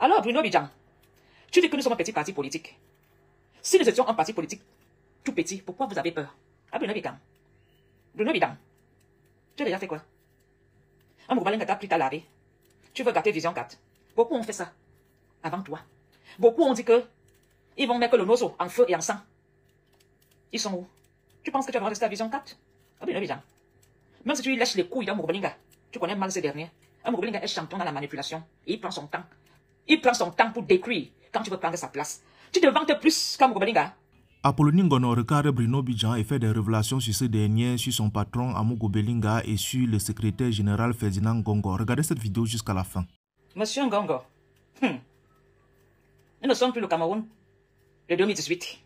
Alors, Bruno Bidjan, tu dis que nous sommes un petit parti politique. Si nous étions un parti politique tout petit, pourquoi vous avez peur? Ah, Bruno Bidjan. Bruno Bidjan, tu as déjà fait quoi? Un Moubalinga t'a pris ta lavé. Tu veux gâter Vision 4. Beaucoup ont fait ça avant toi. Beaucoup ont dit que ils vont mettre le nozo en feu et en sang. Ils sont où? Tu penses que tu vas rester à Vision 4? Ah, Bruno Bidjan. Même si tu lèches les couilles d'un Moubalinga, tu connais mal ces derniers. Un Moubalinga est champion dans la manipulation. Et il prend son temps. Il prend son temps pour décrire quand tu veux prendre sa place. Tu te vantes plus qu'un Moubalinga. Apollonie Ngono regarde Bruno Bidjan et fait des révélations sur ce dernier, sur son patron Amogo Belinga et sur le secrétaire général Ferdinand Ngongo. Regardez cette vidéo jusqu'à la fin. Monsieur Ngongo, nous ne sommes plus le Cameroun de 2018.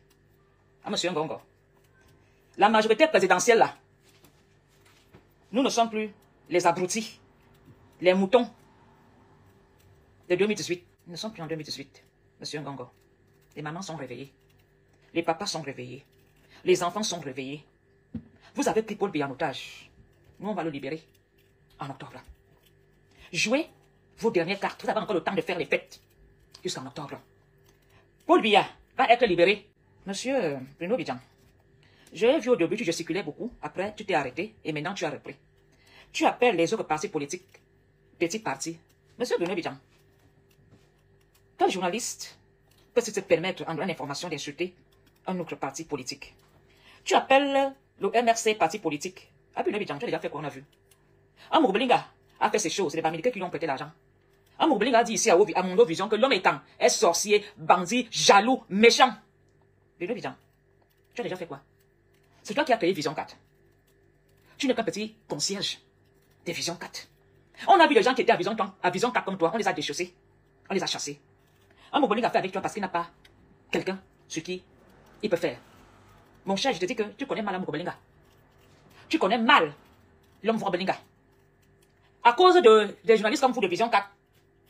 Ah, monsieur Ngongo, la majorité présidentielle là, nous ne sommes plus les abrutis, les moutons de 2018. Nous ne sommes plus en 2018, monsieur Ngongo. Les mamans sont réveillées. Les papas sont réveillés. Les enfants sont réveillés. Vous avez pris Paul Biya en otage. Nous, on va le libérer en octobre. Jouez vos dernières cartes. Vous avez encore le temps de faire les fêtes jusqu'en octobre. Paul Biya va être libéré. Monsieur Bruno Bidjan, j'ai vu au début, tu gesticulais beaucoup. Après, tu t'es arrêté et maintenant, tu as repris. Tu appelles les autres partis politiques petits partis. Monsieur Bruno Bidjan, quel journaliste peut se permettre en donnant l'information d'insulter un autre parti politique? Tu appelles le MRC parti politique. Ah, Bruno Bidjan, tu as déjà fait quoi on a vu? Un Moubalinga a fait ces choses, c'est les Bamileke qui lui ont prêté l'argent. Un Moubalinga a dit ici à Mondo Vision que l'homme étant est sorcier, bandit, jaloux, méchant. Bruno Bidjan, tu as déjà fait quoi? C'est toi qui as créé Vision 4. Tu n'es qu'un petit concierge de Vision 4. On a vu les gens qui étaient à Vision 4 comme toi, on les a déchaussés, on les a chassés. Un Moubalinga a fait avec toi parce qu'il n'a pas quelqu'un sur qui il peut faire. Mon cher, je te dis que tu connais mal l'homme Moubalinga. Tu connais mal l'homme Moubalinga. À cause des journalistes comme vous de Vision 4,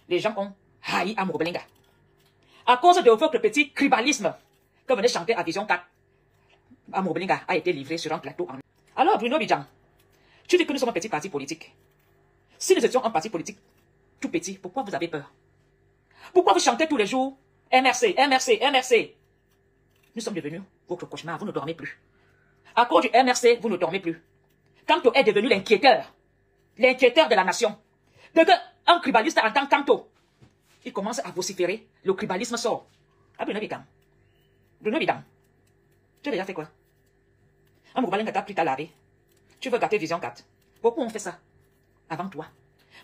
les gens ont haï à Moubalinga. À cause de votre petit tribalisme que venez chanter à Vision 4, Moubalinga a été livré sur un plateau. Alors, Bruno Bidjan, tu dis que nous sommes un petit parti politique. Si nous étions un parti politique tout petit, pourquoi vous avez peur? Pourquoi vous chantez tous les jours MRC, MRC, MRC? Nous sommes devenus votre cauchemar, vous ne dormez plus. À cause du MRC, vous ne dormez plus. Kanto est devenu l'inquiéteur de la nation. Dès qu'un tribaliste entend Kanto, il commence à vociférer, le tribalisme sort. Ah, Bruno Bidjan. Bruno Bidjan, tu as déjà fait quoi? Un Moubalinga t'a pris ta lavé. Tu veux gâter Vision 4. Beaucoup ont fait ça avant toi.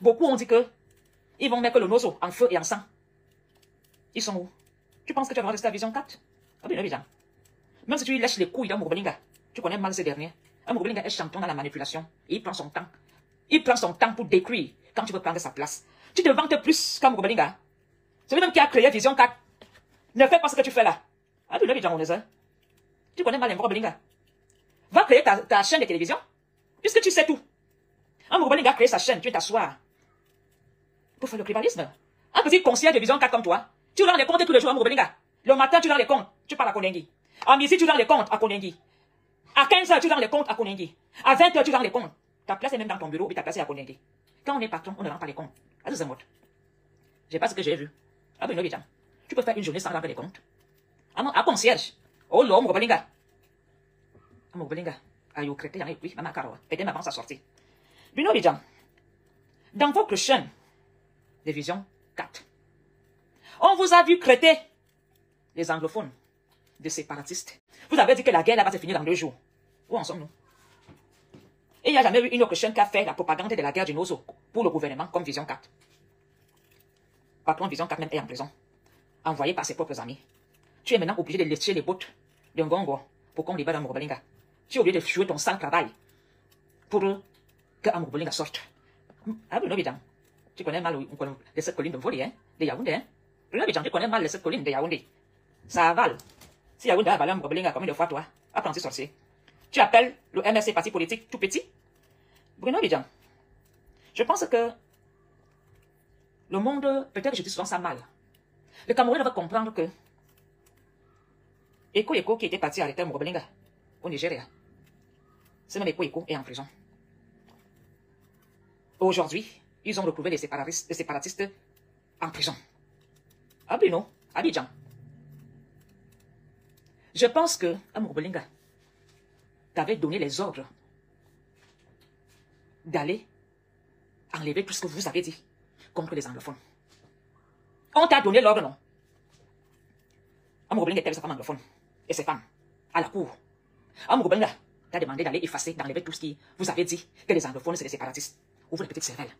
Beaucoup ont dit que ils vont mettre le nozo en feu et en sang. Ils sont où? Tu penses que tu vas rester à Vision 4? Ah, Bruno Bidjan. Même si tu lèches les couilles d'un Moubalinga, tu connais mal ces derniers. Un Moubalinga est champion dans la manipulation. Et il prend son temps. Il prend son temps pour décrire quand tu veux prendre sa place. Tu te vantes plus qu'un Moubalinga. Celui même qui a créé Vision 4 ne fait pas ce que tu fais là. Ah, Bruno Bidjan, tu connais mal les Moubalinga. Va créer ta chaîne de télévision, puisque tu sais tout. Un Moubalinga a créé sa chaîne, tu veux t'asseoir pour faire le tribalisme. Un petit concierge de Vision 4 comme toi, tu rends les comptes tous les jours à Moubalinga. Le matin, tu rends les comptes, tu parles à Konengi. À midi, tu rends les comptes à Konengi. À 15h, tu rends les comptes à Konengi. À 20h, tu rends les comptes. Ta place est même dans ton bureau, et ta place est à Konengi. Quand on est patron, on ne rend pas les comptes. Ah, c'est mode. J'ai pas ce que j'ai vu. Ah, Bruno Bidjan, tu peux faire une journée sans rendre les comptes. À concierge. Oh là, Moubalinga. Moubalinga. Aïe, au crété, oui, maman Caro. Peut-être m'avance à sortir. Bruno Bidjan, dans votre chaîne de Vision 4, on vous a vu traiter les anglophones de séparatistes. Vous avez dit que la guerre là va se finir dans 2 jours. Où en sommes-nous? Et il n'y a jamais eu une autre chaîne qui a fait la propagande de la guerre du Nozo pour le gouvernement comme Vision 4. Patron Vision 4 même est en prison, envoyé par ses propres amis. Tu es maintenant obligé de lécher les bottes de Ngongo pour qu'on libère Moubalinga. Tu es obligé de jouer ton sale travail pour que Moubalinga sorte. Ah, Bruno Bidjan, tu connais mal les 7 collines de Volé, hein, de Yaoundé, hein? Bruno Bidjan, tu connais mal les 7 collines de Yaoundé. Ça avale. Si Yaoundé a avalé Moubalinga, combien de fois toi? Apprenti sorcier. Tu appelles le MRC parti politique tout petit? Bruno Bidjan, je pense que le monde, peut-être je dis souvent ça mal. Le Cameroun va comprendre que Eko qui était parti arrêter Moubalinga au Nigeria, ce même Eko est en prison. Aujourd'hui, ils ont retrouvé les séparatistes en prison. Abino, Abidjan. Je pense que Amouroubelinga t'avait donné les ordres d'aller enlever tout ce que vous avez dit contre les anglophones. On t'a donné l'ordre, non? Amouroubelinga était avec sa femme anglophone et ses femmes à la cour. Amouroubelinga t'a demandé d'aller effacer, d'enlever tout ce qui vous avait dit que les anglophones c'est des séparatistes. Ouvre les petites cervelles.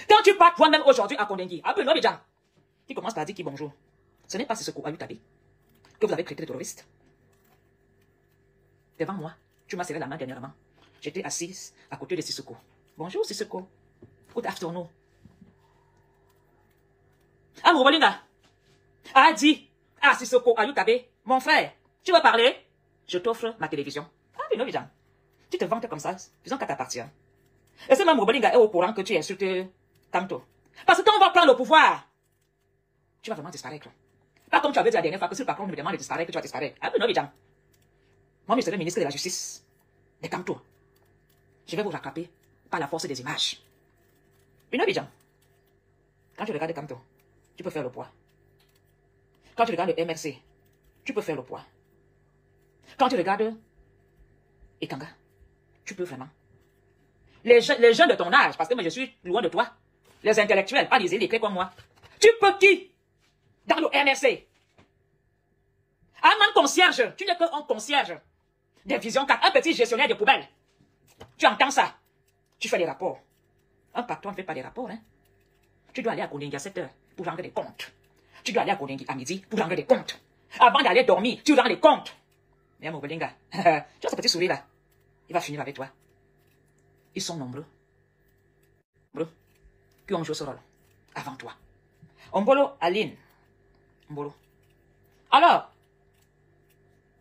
Quand tu pars toi-même aujourd'hui à Kondengui, à Benoît Bidjan, qui commence par dire qui bonjour, ce n'est pas Sissoko Ayutabi que vous avez traité de terroriste. Devant moi, tu m'as serré la main dernièrement. J'étais assise à côté de Sissoko. Bonjour Sissoko. Good afternoon. Amouroubelinga a dit à Sissoko Ayutabi, mon frère, tu veux parler? Je t'offre ma télévision. Ah, Benoît Bidjan, tu te vantes comme ça, faisons qu'à t'appartient. Et ce même Amouroubelinga est au courant que tu insultes Tanto. Parce que quand on va prendre le pouvoir, tu vas vraiment disparaître. Pas comme tu avais dit la dernière fois que si le patron me demande de disparaître, tu vas disparaître. Ah, Benoît Bidjan. Moi, je serai ministre de la Justice. Mais comme toi, je vais vous rattraper par la force des images. Benoît Bidjan. Quand tu regardes Kanto, tu peux faire le poids. Quand tu regardes le MRC, tu peux faire le poids. Quand tu regardes Ekanga, tu peux vraiment. Les jeunes de ton âge, parce que moi je suis loin de toi, les intellectuels, pas les électrés comme moi, tu peux qui dans le MRC? Un concierge, tu n'es qu'un concierge des Visions 4, un petit gestionnaire de poubelles. Tu entends ça? Tu fais des rapports. Un patron ne fait pas des rapports, hein? Tu dois aller à Kondengui à 7 heures pour rendre des comptes. Tu dois aller à Kondengui à midi pour rendre des comptes. Avant d'aller dormir, tu rends des comptes. Mais Amouroubelinga, tu vois ce petit sourire là, il va finir avec toi. Ils sont nombreux. Qui ont joué ce rôle avant toi. Ombolo, Aline. Ombolo. Alors,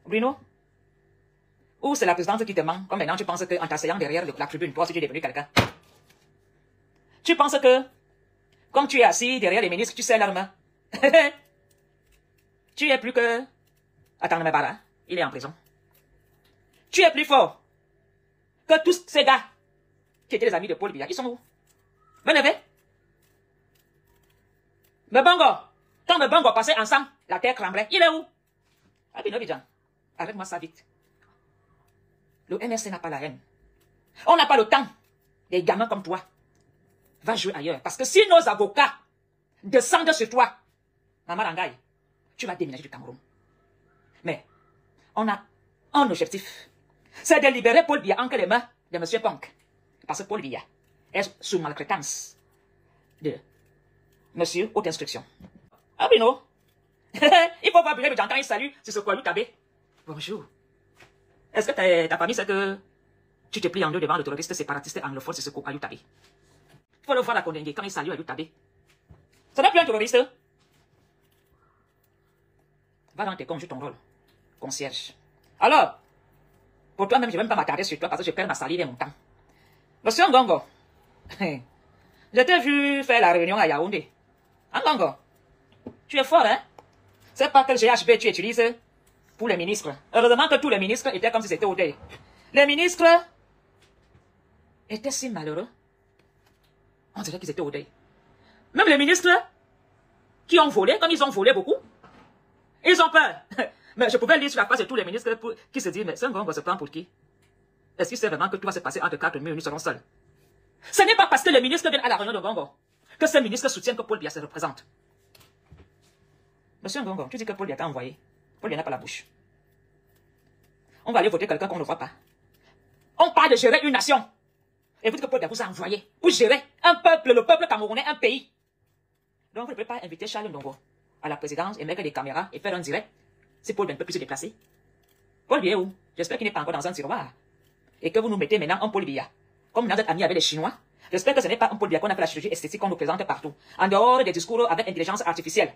Bruno, ou c'est la présidente qui te ment, comme maintenant tu penses qu'en t'asseyant derrière la tribune, toi aussi tu es devenu quelqu'un. Tu penses que, comme tu es assis derrière les ministres, tu sais l'arme. Tu es plus que... Attends, Mbara, il est en prison. Tu es plus fort que tous ces gars qui étaient les amis de Paul Biya. Ils sont où? Meneve? Mbongo. Quand Mbongo passait ensemble, la terre tremblait. Il est où? Abino Bidjan, arrête-moi ça vite. Le MRC n'a pas la haine. On n'a pas le temps des gamins comme toi. Va jouer ailleurs. Parce que si nos avocats descendent sur toi, Maman Rangaï, tu vas déménager du Cameroun. Mais on a un objectif. C'est de libérer Paul Biya entre les mains de M. Ponk. Parce que Paul Biya est sous maltraitance de M. Haute Instruction. Ah oui, non? Il faut voir Bruno Bidjan quand il salue, c'est ce quoi, Tabé. Bonjour. Est-ce que ta famille sait que tu te plies en deux devant le terroriste séparatiste anglophone, c'est ce quoi, Tabé? Il faut le voir à Kondengui quand il salue à Tabé. Ce n'est plus un terroriste. Va dans tes comptes, joue ton rôle. Concierge. Alors, pour toi-même, je ne vais même pas m'attarder sur toi parce que je perds ma salive et mon temps. Monsieur Ngongo, je t'ai vu faire la réunion à Yaoundé. Ngongo, tu es fort, hein? C'est pas quel GHB tu utilises pour les ministres. Heureusement que tous les ministres étaient comme si c'était au deuil. Les ministres étaient si malheureux. On dirait qu'ils étaient au deuil. Même les ministres qui ont volé, comme ils ont volé beaucoup, ils ont peur. Mais je pouvais lire sur la face de tous les ministres qui se disent, mais ce Ngongo se prend pour qui? Est-ce qu'il sait vraiment que tout va se passer entre quatre murs, nous serons seuls? Ce n'est pas parce que les ministres viennent à la réunion de Ngongo que ces ministres soutiennent que Paul Biya se représente. Monsieur Ngongo, tu dis que Paul Biya t'a envoyé. Paul Biya n'a pas la bouche. On va aller voter quelqu'un qu'on ne voit pas. On parle de gérer une nation. Et vous dites que Paul Biya vous a envoyé pour gérer un peuple, le peuple camerounais, un pays. Donc vous ne pouvez pas inviter Charles Ndongo à la présidence et mettre des caméras et faire un direct si Paul Biya ne peut plus se déplacer. Paul Biya est où? J'espère qu'il n'est pas encore dans un tiroir. Et que vous nous mettez maintenant un Paul Biya. Comme vous êtes amis avec les Chinois, j'espère que ce n'est pas un Paul Biya qu'on a fait la chirurgie esthétique qu'on nous présente partout, en dehors des discours avec intelligence artificielle.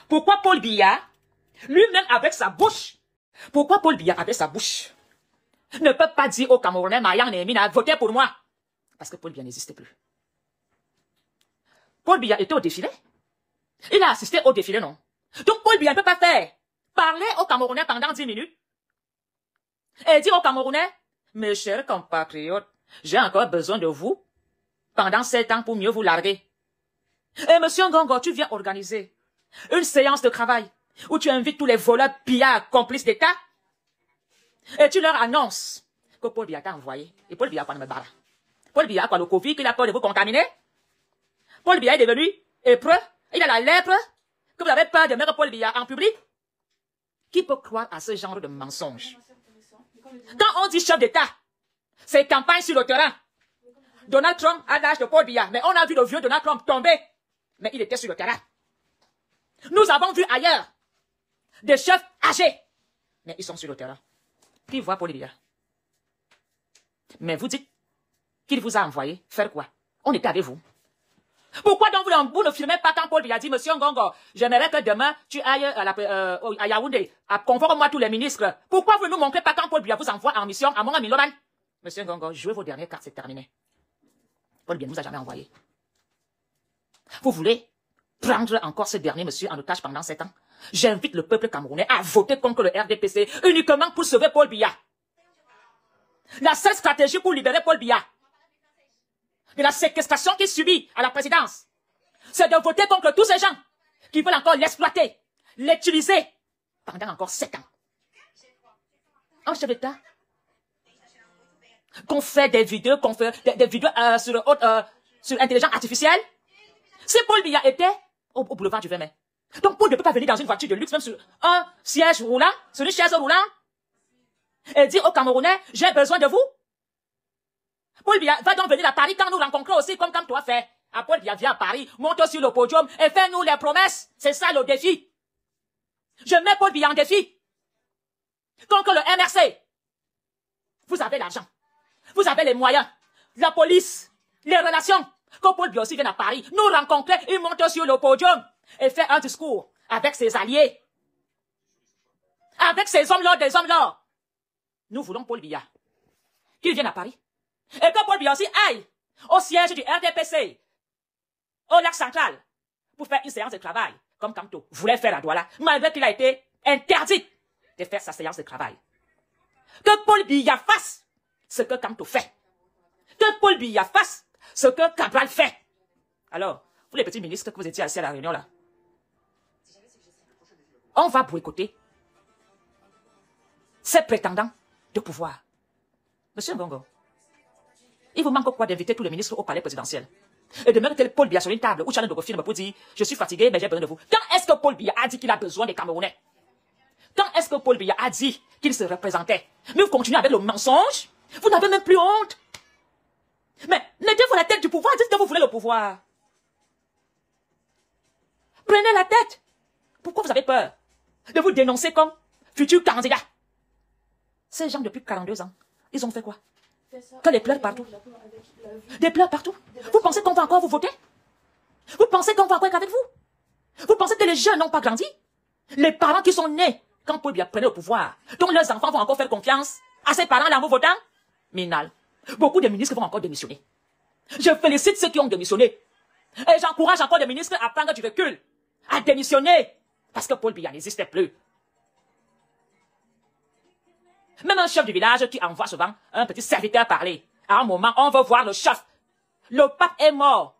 Pourquoi Paul Biya, lui-même avec sa bouche, pourquoi Paul Biya avec sa bouche ne peut pas dire aux Camerounais, Marianne et Emina, votez pour moi? Parce que Paul Biya n'existait plus. Paul Biya était au défilé. Il a assisté au défilé, non? Donc Paul Biya ne peut pas faire parler aux Camerounais pendant 10 minutes et dire aux Camerounais, mes chers compatriotes, j'ai encore besoin de vous pendant 7 ans pour mieux vous larguer. Et monsieur Ngongo, tu viens organiser une séance de travail où tu invites tous les voleurs, pillards, complices d'État et tu leur annonces que Paul Biya t'a envoyé. Et Paul Biya, quoi, ne me barre. Paul Biya, quoi, le Covid, qu'il a peur de vous contaminer. Paul Biya est devenu hébreu, il a la lèpre, que vous avez peur de mettre Paul Biya en public. Qui peut croire à ce genre de mensonge? Quand on dit chef d'État, c'est campagne sur le terrain. Donald Trump a l'âge de Paul Biya, mais on a vu le vieux Donald Trump tomber, mais il était sur le terrain. Nous avons vu ailleurs des chefs âgés, mais ils sont sur le terrain. Qui voit Paul Biya? Mais vous dites qu'il vous a envoyé faire quoi? On était avec vous. Pourquoi donc vous ne filmez pas quand Paul Biya dit, monsieur Ngongo, j'aimerais que demain tu ailles à Yaoundé, convoque-moi tous les ministres. Pourquoi vous ne nous montrez pas quand Paul Biya vous envoie en mission à Monga Miloman? Monsieur Ngongo, jouez vos dernières cartes, c'est terminé. Paul Biya ne nous a jamais envoyé. Vous voulez prendre encore ce dernier monsieur en otage pendant 7 ans? J'invite le peuple camerounais à voter contre le RDPC uniquement pour sauver Paul Biya. La seule stratégie pour libérer Paul Biya de la séquestration qu'il subit à la présidence, c'est de voter contre tous ces gens qui veulent encore l'exploiter, l'utiliser pendant encore 7 ans. Un chef d'État qu'on fait des vidéos, des vidéos sur l'intelligence artificielle. Si Paul Biya était au boulevard du 20 mai, donc Paul ne peut pas venir dans une voiture de luxe, même sur un siège roulant, sur une chaise roulante, et dire aux Camerounais, j'ai besoin de vous. Paul Biya va donc venir à Paris quand nous rencontrons aussi, comme toi fais. Ah, Paul Biya vient à Paris, monte sur le podium et fais-nous les promesses. C'est ça le défi. Je mets Paul Biya en défi. Contre le MRC. Vous avez l'argent. Vous avez les moyens. La police, les relations. Quand Paul Biya aussi vient à Paris, nous rencontrer, il monte sur le podium et fait un discours avec ses alliés. Avec ses hommes-là, des hommes-là. Nous voulons Paul Biya. Qu'il vienne à Paris. Et que Paul Biya aussi aille au siège du RDPC, au lac central, pour faire une séance de travail, comme Kamto voulait faire à Douala, malgré qu'il a été interdit de faire sa séance de travail. Que Paul Biya fasse ce que Kamto fait. Que Paul Biya fasse ce que Cabral fait. Alors, vous les petits ministres que vous étiez assis à la réunion là, on va boycotter ces prétendants de pouvoir. Monsieur Ngongo, il vous manque quoi d'inviter tous les ministres au palais présidentiel? Et de mettre Paul Biya sur une table ou challenge de film pour dire, je suis fatigué, mais j'ai besoin de vous. Quand est-ce que Paul Biya a dit qu'il a besoin des Camerounais? Quand est-ce que Paul Biya a dit qu'il se représentait? Mais vous continuez avec le mensonge? Vous n'avez même plus honte. Mais mettez-vous la tête du pouvoir, dites que vous voulez le pouvoir. Prenez la tête. Pourquoi vous avez peur de vous dénoncer comme futur candidat? Ces gens depuis 42 ans, ils ont fait quoi? Que des pleurs partout. Des pleurs partout. Vous pensez qu'on va encore vous voter? Vous pensez qu'on va encore être avec vous? Vous pensez que les jeunes n'ont pas grandi? Les parents qui sont nés quand Paul Biya prenait le pouvoir, dont leurs enfants vont encore faire confiance à ces parents-là en vous votant? Minal. Beaucoup de ministres vont encore démissionner. Je félicite ceux qui ont démissionné. Et j'encourage encore les ministres à prendre du recul, à démissionner, parce que Paul Biya n'existait plus. Même un chef du village qui envoie souvent un petit serviteur parler. À un moment, on veut voir le chef. Le pape est mort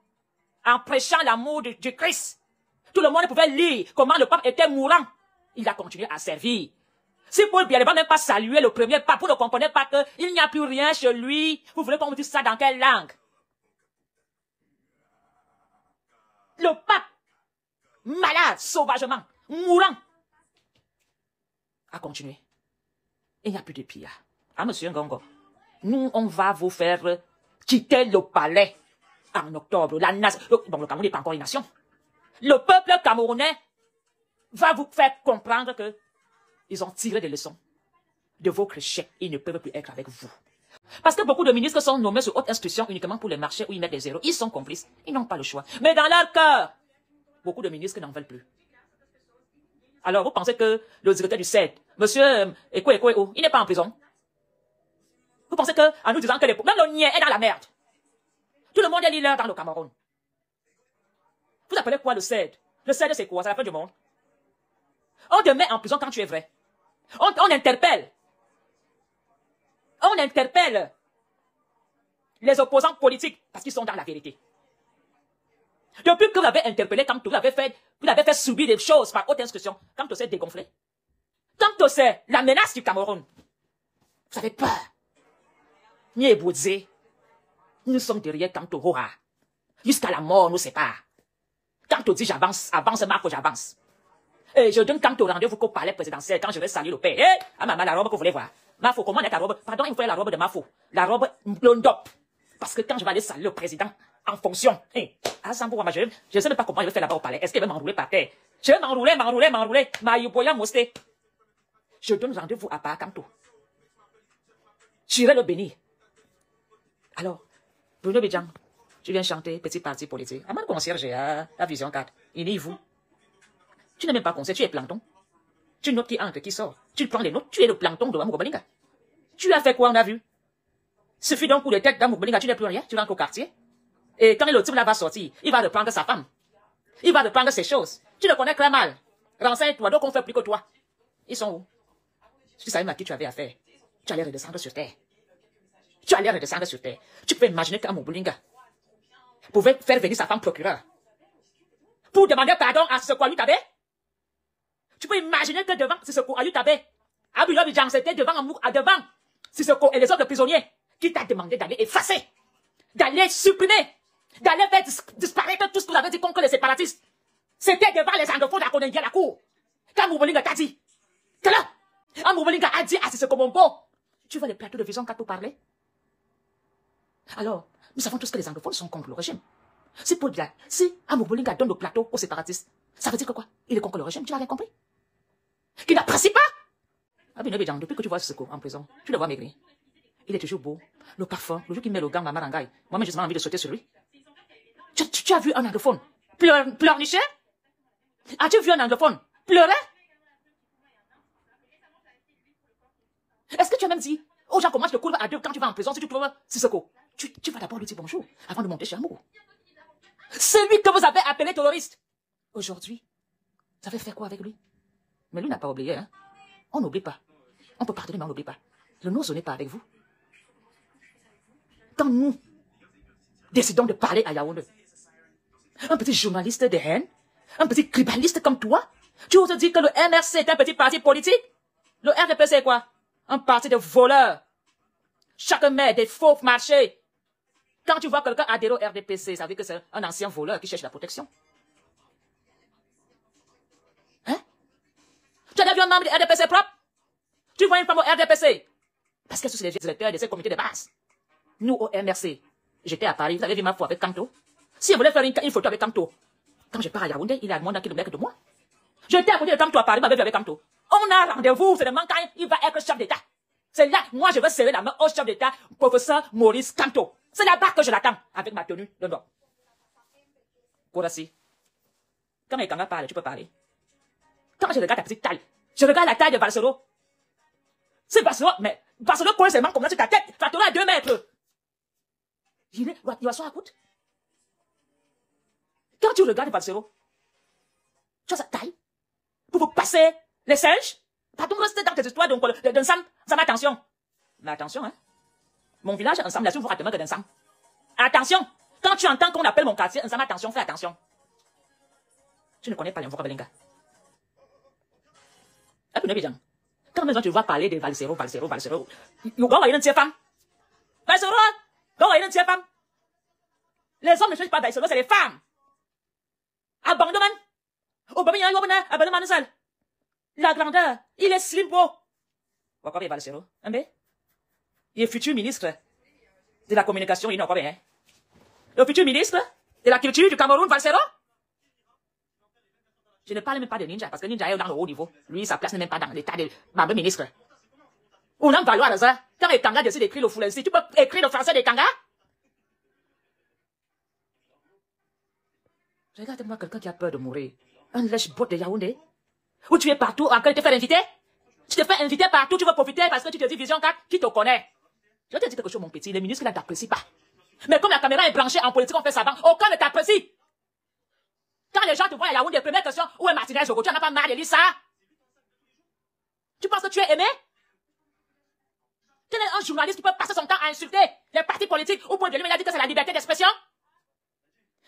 en prêchant l'amour du Christ. Tout le monde pouvait lire comment le pape était mourant. Il a continué à servir. Si Paul Biya ne va même pas saluer le premier pape, vous ne comprenez pas qu'il n'y a plus rien chez lui. Vous voulez qu'on vous dise ça dans quelle langue? Le pape, malade, sauvagement, mourant, a continué. Il n'y a plus de pire. Ah, monsieur Ngongo, nous, on va vous faire quitter le palais en octobre. La nation, bon, le Cameroun n'est pas encore une nation. Le peuple camerounais va vous faire comprendre que ils ont tiré des leçons de vos échecs. Ils ne peuvent plus être avec vous. Parce que beaucoup de ministres sont nommés sur haute instruction uniquement pour les marchés où ils mettent des zéros. Ils sont complices. Ils n'ont pas le choix. Mais dans leur cœur, beaucoup de ministres n'en veulent plus. Alors, vous pensez que le directeur du CED, monsieur Eko, il n'est pas en prison? Vous pensez que, en nous disant que même le Nien est dans la merde. Tout le monde est leader dans le Cameroun. Vous appelez quoi le CED? Le CED, c'est quoi? C'est la fin du monde. On te met en prison quand tu es vrai. On interpelle. On interpelle les opposants politiques parce qu'ils sont dans la vérité. Depuis que vous avez interpellé Kamto, vous avez fait subir des choses par haute instruction. Kamto s'est dégonflé. Kamto c'est la menace du Cameroun. Vous avez peur. Nous sommes derrière Kamto Hora. Jusqu'à la mort nous sépare. Kamto dit j'avance, avance Marco, j'avance. Et je donne Kamto rendez-vous au palais présidentiel quand je vais saluer le père. Eh, ah maman, la robe que vous voulez voir. Mafo, comment est ta robe? Pardon, il me faut la robe de Mafo. La robe blondop. Parce que quand je vais aller saluer le président en fonction, je ne sais même pas comment je vais faire là-bas au palais. Est-ce qu'il va m'enrouler par terre? Je vais m'enrouler. Mayuboya Mosté. Je donne rendez-vous à Kamto. J'irai le bénir. Alors, Bruno Bidjang, tu viens chanter petit parti politique. À mon concierge, à Vision 4. Il est vous. Tu n'es même pas conseiller, tu es plancton. Tu notes qui entre, qui sort. Tu prends les notes, tu es le plancton de Mougobelinga. Tu as fait quoi, on a vu? Suffit d'un coup de tête dans Mougobelinga, tu n'es plus rien, tu rentres au quartier. Et quand le type là va sortir, il va reprendre sa femme. Il va reprendre ses choses. Tu le connais très mal. Renseigne-toi, donc on fait plus que toi. Ils sont où? Tu savais à qui tu avais affaire. Tu allais redescendre sur terre. Tu peux imaginer qu'un Mougobelinga pouvait faire venir sa femme procureur pour demander pardon à ce quoi lui t'avait. Tu peux imaginer que devant Sissoko Ayutabé, Abdoulaye Bidjang, c'était devant Sissoko et les autres prisonniers qui t'a demandé d'aller effacer, d'aller supprimer, d'aller faire disparaître tout ce que vous avez dit contre les séparatistes. C'était devant les anglophones à Konengia la cour. Quand Mougobelinga t'a dit, que là, Mougobelinga a dit à Sissoko Mombo, tu vois les plateaux de Vision 4 pour parler? Alors, nous savons tous que les anglophones sont contre le régime. Si Mougobelinga donne le plateau aux séparatistes, ça veut dire que quoi? Il est contre le régime, tu l'as bien compris? Qu'il n'apprécie pas? Depuis que tu vois Sissoko en prison, tu le vois maigrir. Il est toujours beau. Le parfum, le jour qu'il met le gant à Marangaï, moi-même j'ai envie de sauter sur lui. Tu as vu un anglophone pleurnicher? As-tu vu un anglophone pleurer? Est-ce que tu as même dit aux gens comment tu te coules à deux quand tu vas en prison si tu trouves Sissoko? Tu vas d'abord lui dire bonjour avant de monter chez Amour. Celui que vous avez appelé terroriste. Aujourd'hui, vous avez fait quoi avec lui? Mais lui n'a pas oublié, hein? On n'oublie pas. On peut pardonner, mais on n'oublie pas. Le nôtre n'est pas avec vous. Quand nous décidons de parler à Yaoundé, un petit journaliste de haine, un petit criminaliste comme toi, tu oses dire que le MRC est un petit parti politique? Le RDP c'est quoi? Un parti de voleurs. Chaque maire des faux marchés. Quand tu vois quelqu'un adhérer au RDPC, ça veut dire que c'est un ancien voleur qui cherche la protection. Hein? Tu as vu un membre du RDPC propre? Tu vois une femme au RDPC? Parce que ce sont les directeurs de ces comités de base. Nous, au MRC, j'étais à Paris, vous avez vu ma foi avec Kamto. Si elle voulait faire une photo avec Kamto, quand je pars à Yaoundé, il est à moins d'un kilomètre de moi. J'étais à côté de Kamto à Paris, m'avait vu avec Kamto. On a rendez-vous, c'est demain quand il va être chef d'État. C'est là que moi je veux serrer la main au chef d'État, professeur Maurice Kamto. C'est là-bas que je l'attends, avec ma tenue de nom. Kodassi, quand les Kanga parlent, tu peux parler. Quand je regarde ta petite taille, je regarde la taille de Valsero. C'est Valsero, mais Valsero colle ses mains comme ça sur ta tête, tu vas à 2 mètres. Il va s'en écoute. Quand tu regardes Valsero, tu as sa taille, pour vous passer les singes. Pardon, restez dans tes histoires d'un Sam, attention. Mais attention, hein. Mon village, ensemble, là, tu vous demain que d'un Sam. Attention. Quand tu entends qu'on appelle mon quartier, ensemble, attention, fais attention. Tu ne connais pas l'invoque Belinga. Et puis, quand même, tu vas parler de Valsero. You go une femme. Valsero, go une femme. Les hommes ne cherchent pas Valsero, c'est les femmes. Abandonne. Abandonne, seul. La grandeur, il est slim beau. Pourquoi il va le zéro? Il est futur ministre de la communication, il n'a pas bien. Le futur ministre de la culture du Cameroun, Valsero. Je ne parle même pas de Ninja, parce que Ninja est dans le haut niveau. Lui, sa place n'est même pas dans l'état de ma ministre. On a valoir ça. Quand les Kanga décident d'écrire le Foulensi, tu peux écrire le français des Kanga? Regarde-moi quelqu'un qui a peur de mourir. Un lèche-bot de Yaoundé. Où tu es partout, en train de te faire inviter? Tu te fais inviter partout, tu veux profiter parce que tu te dis Vision 4, qui te connaît? Je te dis quelque chose, mon petit, les ministres ne t'apprécient pas. Mais comme la caméra est branchée en politique, on fait ça avant, aucun ne t'apprécie. Quand les gens te voient à Yaoundé, première question, où est Martinez Jogo? Tu n'en as pas marre de lire ça? Tu penses que tu es aimé? Quel est un journaliste qui peut passer son temps à insulter les partis politiques au point de lui, il a dit que c'est la liberté d'expression?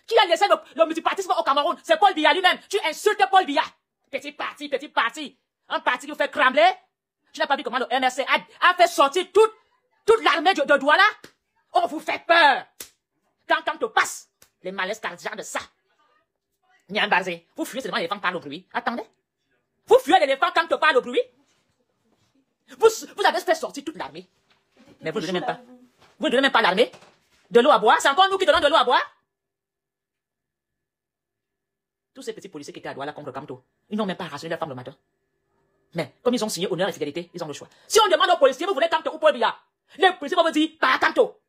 Qui a laissé le multipartisme au Cameroun? C'est Paul Biya lui-même. Tu insultes Paul Biya. Petit parti. Un parti qui vous fait cramer. Tu n'as pas vu comment le MRC a fait sortir toute l'armée de Douala? On vous fait peur. Quand te passe les malaises cardiaques de ça. Nyambazé, vous fuyez seulement l'éléphant parle au bruit. Attendez. Vous fuyez l'éléphant quand te parle au bruit. Vous avez fait sortir toute l'armée. Mais vous ne donnez même pas. Vous ne donnez même pas l'armée. De l'eau à boire. C'est encore nous qui donnons de l'eau à boire. Tous ces petits policiers qui étaient à Douala contre Kamto, ils n'ont même pas rationné leur femme le matin. Mais comme ils ont signé honneur et fidélité, ils ont le choix. Si on demande aux policiers, vous voulez Kamto ou Paul Biya, les policiers vont vous dire, pas Kamto.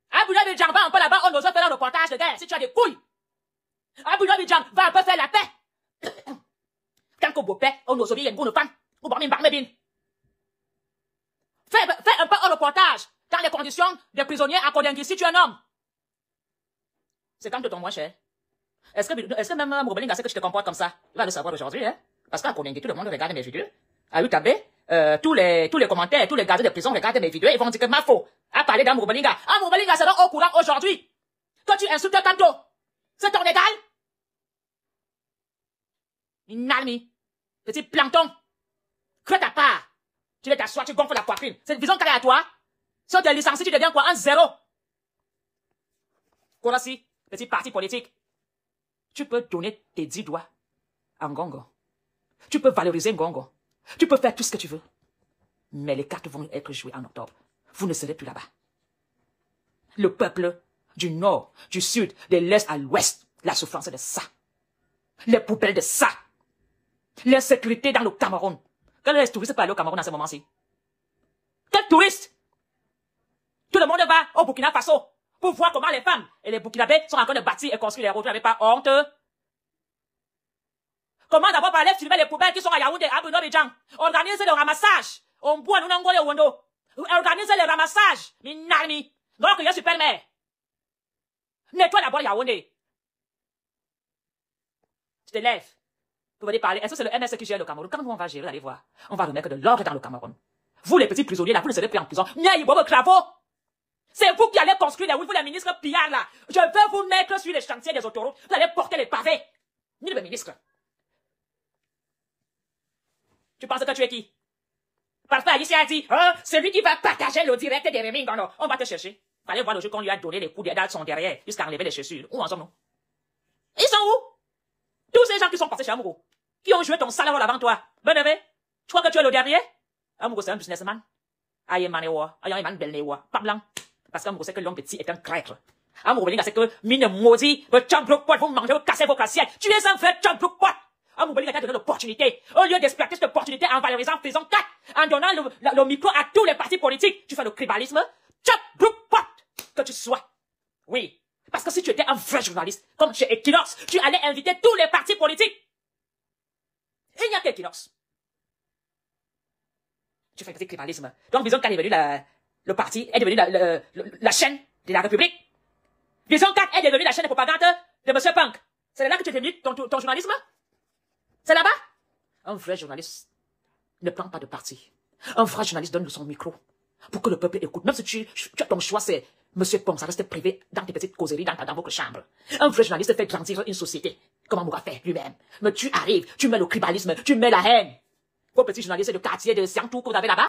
Abdoulaye Bidjan, va un peu là-bas, on ose faire un reportage de guerre, si tu as des couilles. Abdoulaye Bidjan, va un peu faire la paix. Quand on beau-père, on ose bien une femme, ou bon, bin. Fais un peu un reportage dans les conditions des prisonniers à Kodengui si tu es un homme. C'est quand tu tombes moins cher. Est-ce que même Moubelinga sait que tu te comportes comme ça? Il va le savoir aujourd'hui, hein? Parce qu'à Kodengui, tout le monde regarde mes vidéos. À UTAB, tous les commentaires, tous les gardiens de prison regardent mes vidéos, ils vont dire que ma faux. À parler dans Moubelinga. Ah, Moubelinga sera au courant aujourd'hui. Que tu insultes Kamto. C'est ton égal? Inalmi. Petit plancton. Crée ta part. Tu veux t'asseoir, tu gonfles la poitrine. C'est une vision carrée à toi. Si on te licencie, tu deviens quoi? Un zéro. Korasi, petit parti politique. Tu peux donner tes 10 doigts à Ngongo. Tu peux valoriser Ngongo. Tu peux faire tout ce que tu veux. Mais les cartes vont être jouées en octobre. Vous ne serez plus là-bas. Le peuple du nord, du sud, de l'est à l'ouest, la souffrance de ça. Les poubelles de ça. L'insécurité dans le Cameroun. Quel est le touriste peut aller au Cameroun à ce moment-ci? Quel touriste? Tout le monde va au Burkina Faso pour voir comment les femmes et les Burkinabés sont en train de bâtir et construire les routes. Vous n'avez pas honte? Comment d'abord parler filmer les poubelles qui sont à Yaoundé, à Bruno Bidjan? Organisez le ramassage. On boit, nous n'angolé au Wondo. Organisez le ramassage. Minami. Donc, il y a super mère. Nettoie d'abord Yaoundé. Tu te lèves. Vous venez parler. Est-ce que c'est le MSC qui gère le Cameroun? Quand on va gérer, allez voir. On va remettre de l'ordre dans le Cameroun. Vous, les petits prisonniers, là, vous ne serez plus en prison. C'est vous qui allez construire les routes, vous les ministres pillards, là. Je veux vous mettre sur les chantiers des autoroutes. Vous allez porter les pavés. Ni le ministre. Tu penses que tu es qui? Parfois, ici a dit, c'est lui qui va partager le direct des Rémi Ngondo. On va te chercher. Fallait voir le jour qu'on lui a donné les coups dans son derrière, jusqu'à enlever les chaussures. Où en sommes-nous? Ils sont où? Tous ces gens qui sont passés chez Amourou, qui ont joué ton sale rôle avant toi. Benevé, tu crois que tu es le dernier? Amourou, c'est un businessman. Ayemanewa, Ayaman Belnewa, pas blanc. Parce qu'Amourou sait que l'homme petit est un traître. Amourou, c'est que, mine maudit, le champ-bloc-pot, vous mangez, vous cassez vos cassiettes. Tu es un vrai champ-bloc-pot. Amourou, t'a donné l'opportunité. Au lieu d'exploiter cette opportunité en valorisant faisant 4, en donnant le micro à tous les partis politiques, tu fais le tribalisme. Champ-bloc-pot que tu sois. Oui. Parce que si tu étais un vrai journaliste, comme chez Equinox, tu allais inviter tous les partis politiques. Il n'y a qu'Equinox. Tu fais un petit tribalisme. Donc, Vision 4 est devenu le parti, est devenu la chaîne de la République. Vision 4 est devenu la chaîne de propagande de M. Punk. C'est là que tu es devenu ton journalisme? C'est là-bas? Un vrai journaliste ne prend pas de parti. Un vrai journaliste donne son micro pour que le peuple écoute. Même si tu as ton choix, c'est Monsieur Pong, ça reste privé dans tes petites causeries, dans votre chambre. Un vrai journaliste fait grandir une société. Comment Moura fait lui-même? Mais tu arrives, tu mets le tribalisme, tu mets la haine. Vos petits journalistes de quartier de Siantou que vous avez là-bas,